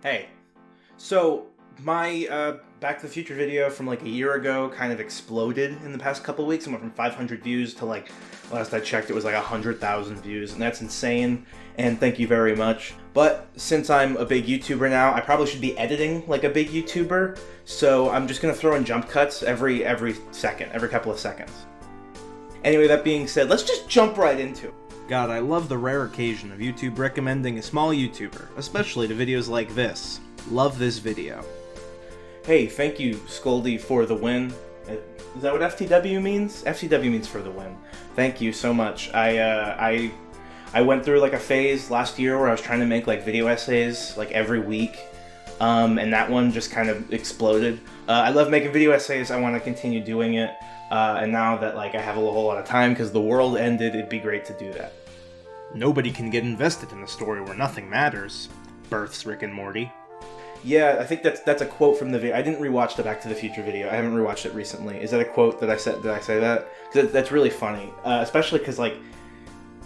Hey, so my Back to the Future video from like a year ago kind of exploded in the past couple weeks. It went from 500 views to like, last I checked, it was like 100,000 views, and that's insane, and thank you very much. But since I'm a big YouTuber now, I probably should be editing like a big YouTuber, so I'm just gonna throw in jump cuts every couple of seconds. Anyway, that being said, let's just jump right into it. God, I love the rare occasion of YouTube recommending a small YouTuber, especially to videos like this. Love this video. Hey, thank you, Scoldy, for the win. Is that what FTW means? FTW means for the win. Thank you so much. I went through like a phase last year where I was trying to make like video essays like every week, and that one just kind of exploded. I love making video essays. I want to continue doing it, and now that like I have a whole lot of time because the world ended, it'd be great to do that. Nobody can get invested in a story where nothing matters. Births Rick and Morty. Yeah, I think that's a quote from the video. I didn't rewatch the Back to the Future video. I haven't rewatched it recently. Is that a quote that I said? Did I say that? Because that's really funny, especially because like,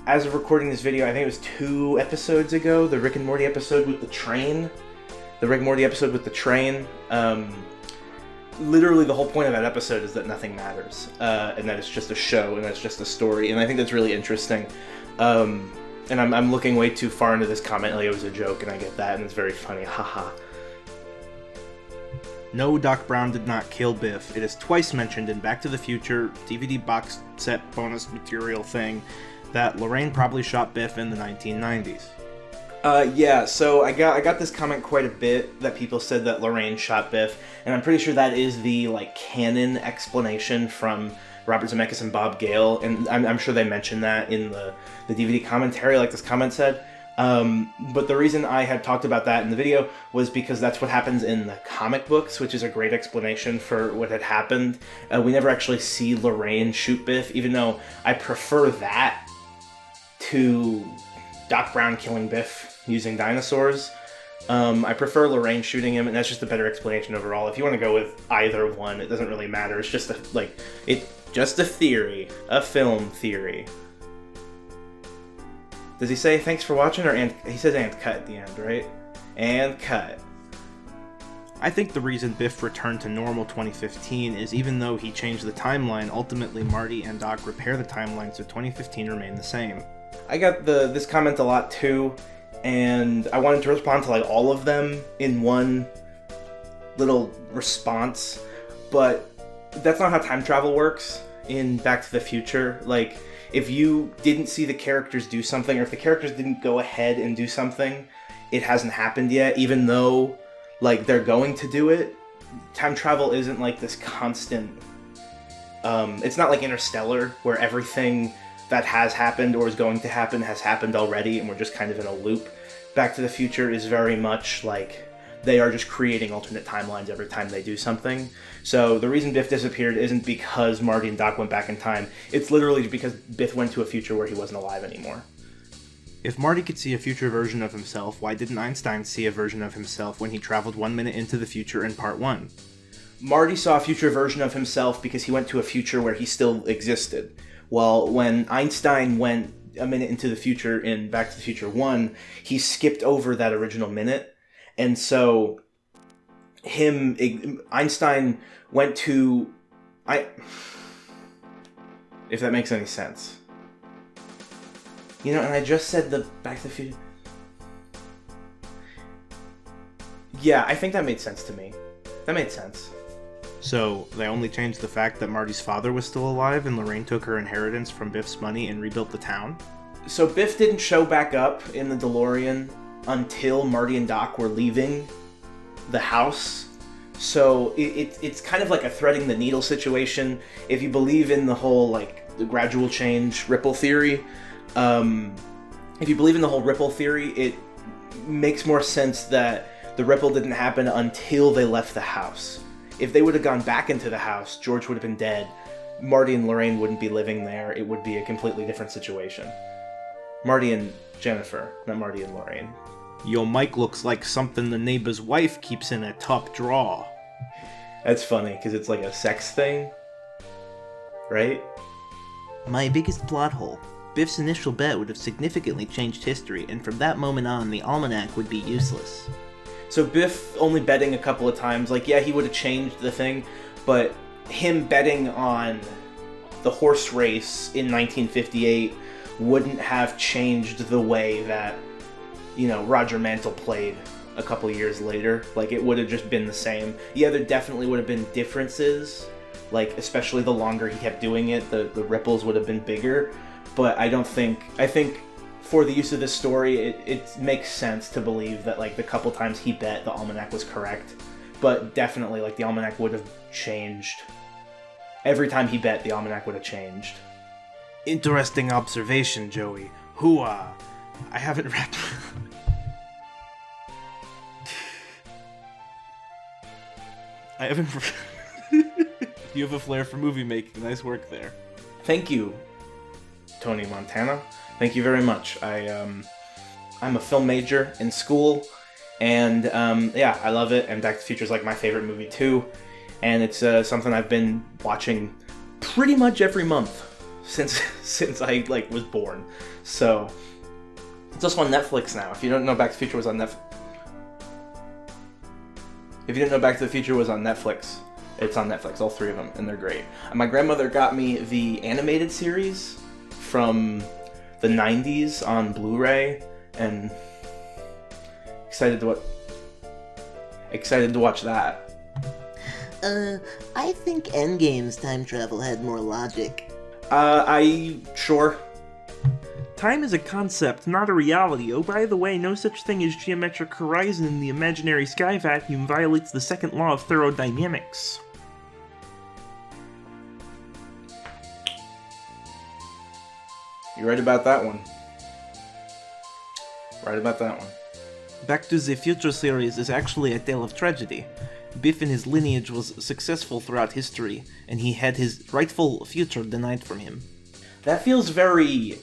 as of recording this video, I think it was 2 episodes ago, the Rick and Morty episode with the train. The Rick and Morty episode with the train. Literally, the whole point of that episode is that nothing matters, and that it's just a show, and that's just a story, and I think that's really interesting. And I'm looking way too far into this comment like it was a joke, and I get that, and it's very funny, haha. No, Doc Brown did not kill Biff. It is twice mentioned in Back to the Future DVD box set bonus material thing that Lorraine probably shot Biff in the 1990s. Yeah, so I got this comment quite a bit that people said that Lorraine shot Biff, and I'm pretty sure that is the like canon explanation from Robert Zemeckis and Bob Gale, and I'm sure they mentioned that in the DVD commentary, like this comment said. But the reason I had talked about that in the video was because that's what happens in the comic books, which is a great explanation for what had happened. We never actually see Lorraine shoot Biff, even though I prefer that to Doc Brown killing Biff using dinosaurs. I prefer Lorraine shooting him, and that's just a better explanation overall. If you want to go with either one, it doesn't really matter. It's just just a theory, a film theory. Does he say thanks for watching, or he says and cut at the end, right? And cut. I think the reason Biff returned to normal 2015 is even though he changed the timeline, ultimately Marty and Doc repair the timeline so 2015 remain the same. I got this comment a lot too, and I wanted to respond to like all of them in one little response, but that's not how time travel works in Back to the Future. Like, if you didn't see the characters do something, or if the characters didn't go ahead and do something, it hasn't happened yet, even though like they're going to do it. Time travel isn't like this constant, it's not like Interstellar, where everything that has happened or is going to happen has happened already, and we're just kind of in a loop. Back to the Future is very much like they are just creating alternate timelines every time they do something. So the reason Biff disappeared isn't because Marty and Doc went back in time. It's literally because Biff went to a future where he wasn't alive anymore. If Marty could see a future version of himself, why didn't Einstein see a version of himself when he traveled 1 minute into the future in part 1? Marty saw a future version of himself because he went to a future where he still existed. Well, when Einstein went a minute into the future in Back to the Future 1, he skipped over that original minute. And so Einstein went to... if that makes any sense. You know, and I just said the Back to the Future... Yeah, I think that made sense to me. That made sense. So, they only changed the fact that Marty's father was still alive and Lorraine took her inheritance from Biff's money and rebuilt the town? So Biff didn't show back up in the DeLorean until Marty and Doc were leaving the house. So it's kind of like a threading the needle situation. If you believe in the whole, like, the gradual change ripple theory, if you believe in the whole ripple theory, it makes more sense that the ripple didn't happen until they left the house. If they would have gone back into the house, George would have been dead. Marty and Lorraine wouldn't be living there. It would be a completely different situation. Marty and Jennifer, not Marty and Lorraine. Your mic looks like something the neighbor's wife keeps in a top drawer. That's funny, because it's like a sex thing, right? My biggest plot hole. Biff's initial bet would have significantly changed history, and from that moment on, the almanac would be useless. So Biff only betting a couple of times, like, yeah, he would have changed the thing, but him betting on the horse race in 1958 wouldn't have changed the way that, you know, Roger Mantle played a couple years later. Like, it would have just been the same. Yeah, there definitely would have been differences, like, especially the longer he kept doing it, the ripples would have been bigger, but I think for the use of this story, it makes sense to believe that, like, the couple times he bet, the almanac was correct. But definitely, like, the almanac would have changed. Every time he bet, the almanac would have changed. Interesting observation, Joey. I haven't read... I haven't... You have a flair for movie making. Nice work there. Thank you, Tony Montana. Thank you very much. I'm a film major in school, and yeah, I love it. And Back to the Future is like my favorite movie too, and it's something I've been watching pretty much every month since I like was born. So it's also on Netflix now. If you don't know Back to the Future was on Netflix, it's on Netflix. All three of them, and they're great. And my grandmother got me the animated series from the 90s on Blu-ray, and excited to watch that. I think Endgame's time travel had more logic. Sure. Time is a concept, not a reality. Oh, by the way, no such thing as geometric horizon in the imaginary sky vacuum violates the second law of thermodynamics. You're right about that one. Back to the Future series is actually a tale of tragedy. Biff and his lineage was successful throughout history, and he had his rightful future denied from him. That feels very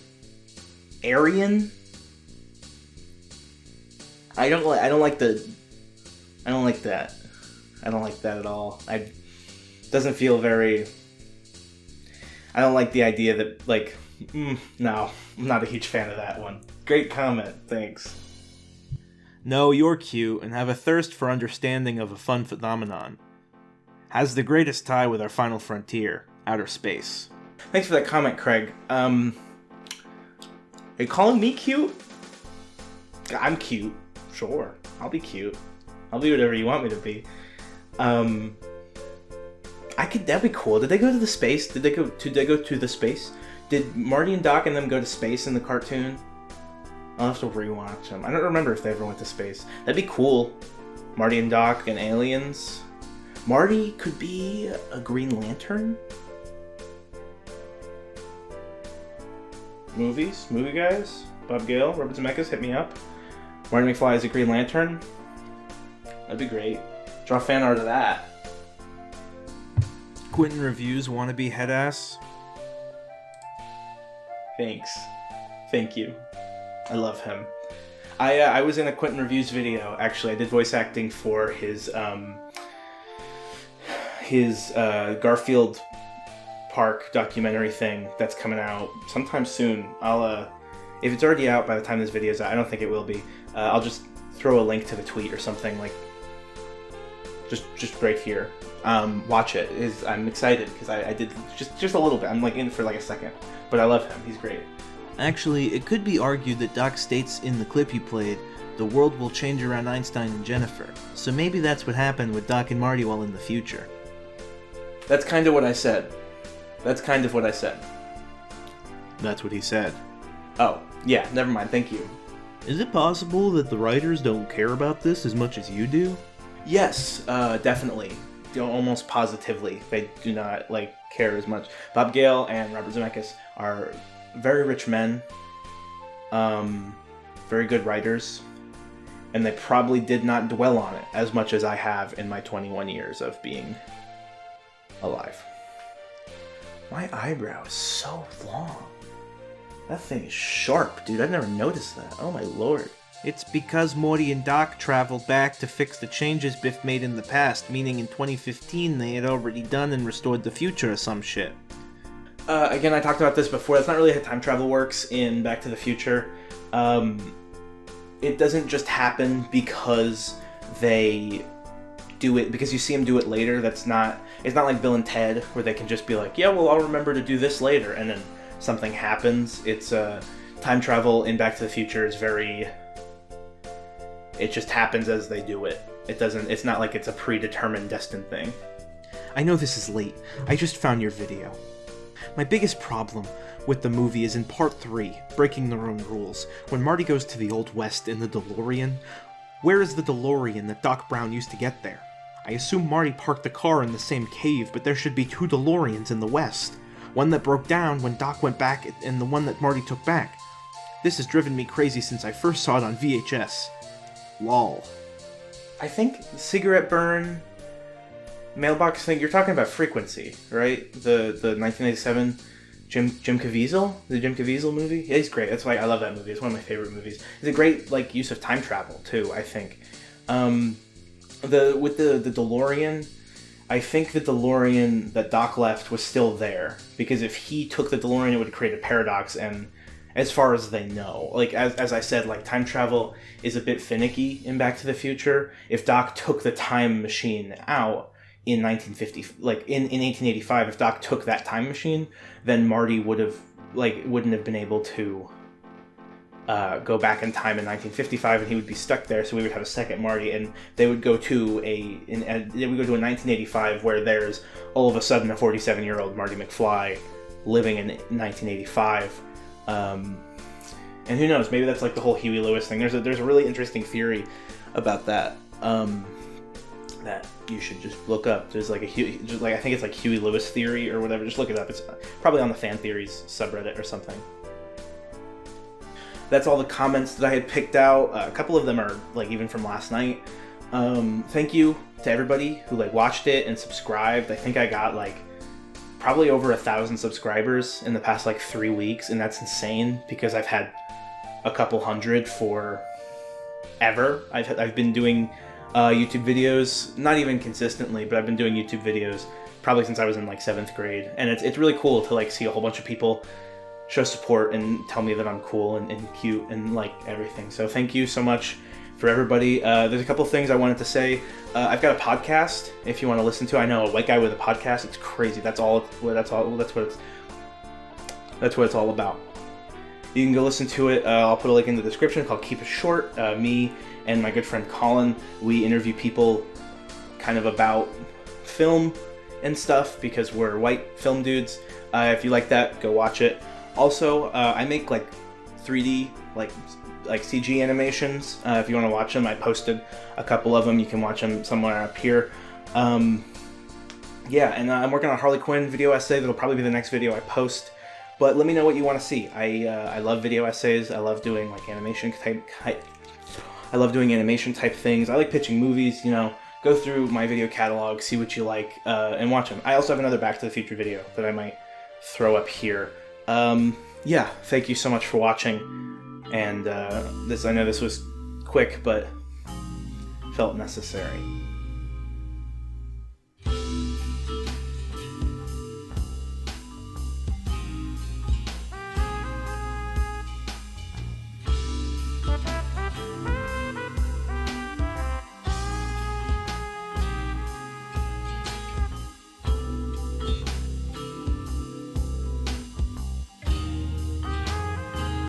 Aryan. I don't like that at all. Doesn't feel very... I don't like the idea that, like... no, I'm not a huge fan of that one. Great comment, thanks. No, you're cute and have a thirst for understanding of a fun phenomenon. Has the greatest tie with our final frontier, outer space. Thanks for that comment, Craig. Are you calling me cute? I'm cute. Sure, I'll be cute. I'll be whatever you want me to be. That'd be cool. Did they go to the space? Did they go to the space? Did Marty and Doc and them go to space in the cartoon? I'll have to rewatch them. I don't remember if they ever went to space. That'd be cool. Marty and Doc and aliens. Marty could be a Green Lantern? Movie guys? Bob Gale, Robert Zemeckis, hit me up. Marty McFly is a Green Lantern? That'd be great. Draw fan art of that. Quinton reviews wannabe headass. Thanks. Thank you. I love him. I was in a Quinton Reviews video, actually. I did voice acting for his Garfield Park documentary thing that's coming out sometime soon. If it's already out by the time this video's out, I don't think it will be, I'll just throw a link to the tweet or something, like, just right here. Watch it. I'm excited, because I did just a little bit. I'm like in for like a second. But I love him. He's great. Actually, it could be argued that Doc states in the clip you played, the world will change around Einstein and Jennifer. So maybe that's what happened with Doc and Marty while in the future. That's kind of what I said. That's what he said. Oh, yeah, never mind. Thank you. Is it possible that the writers don't care about this as much as you do? Yes, definitely. Almost positively. They do not, care as much. Bob Gale and Robert Zemeckis are very rich men, very good writers, and they probably did not dwell on it as much as I have in my 21 years of being alive. My eyebrow is so long. That thing is sharp, dude. I've never noticed that. Oh my lord. It's because Morty and Doc traveled back to fix the changes Biff made in the past, meaning in 2015 they had already done and restored the future or some shit. Again, I talked about this before. That's not really how time travel works in Back to the Future. It doesn't just happen because they do it, because you see him do it later. It's not like Bill and Ted, where they can just be like, yeah, well, I'll remember to do this later, and then something happens. It's time travel in Back to the Future is very, it just happens as they do it. It's not like it's a predetermined, destined thing. I know this is late. I just found your video. My biggest problem with the movie is in part 3, Breaking Their Own Rules, when Marty goes to the Old West in the DeLorean. Where is the DeLorean that Doc Brown used to get there? I assume Marty parked the car in the same cave, but there should be 2 DeLoreans in the West. One that broke down when Doc went back, and the one that Marty took back. This has driven me crazy since I first saw it on VHS. Lol. I think cigarette burn, mailbox thing, you're talking about Frequency, right? The 1987 Jim Caviezel? The Jim Caviezel movie? Yeah, he's great. That's why I love that movie. It's one of my favorite movies. It's a great use of time travel, too, I think. With the DeLorean, I think the DeLorean that Doc left was still there, because if he took the DeLorean, it would create a paradox, and as far as they know, as I said, time travel is a bit finicky in Back to the Future. If Doc took the time machine out in 1950, in 1885, if Doc took that time machine, then Marty wouldn't have been able to go back in time in 1955, and he would be stuck there. So we would have a second Marty, and they would go to a 1985 where there's all of a sudden a 47-year-old Marty McFly living in 1985. And who knows? Maybe that's the whole Huey Lewis thing. There's a really interesting theory about that that you should just look up. There's I think it's Huey Lewis theory or whatever. Just look it up. It's probably on the Fan Theories subreddit or something. That's all the comments that I had picked out. A couple of them are even from last night. Thank you to everybody who watched it and subscribed. I think I got probably over 1,000 subscribers in the past 3 weeks, and that's insane because I've had a couple hundred for ever. I've been doing YouTube videos, not even consistently, but I've been doing YouTube videos probably since I was in 7th grade, and it's really cool to see a whole bunch of people show support and tell me that I'm cool and cute and everything. So thank you so much for everybody. There's a couple things I wanted to say. I've got a podcast if you want to listen to. I know, a white guy with a podcast. It's crazy. That's what it's all about. You can go listen to it. I'll put a link in the description, called Keep It Short. Me and my good friend Colin, we interview people kind of about film and stuff because we're white film dudes. If you like that, go watch it. Also, I make 3D CG animations. If you want to watch them, I posted a couple of them. You can watch them somewhere up here. I'm working on a Harley Quinn video essay. That'll probably be the next video I post. But let me know what you want to see. I love video essays. I love doing animation type. I love doing animation type things. I like pitching movies. Go through my video catalog, see what you like, and watch them. I also have another Back to the Future video that I might throw up here. Thank you so much for watching. And I know this was quick, but felt necessary.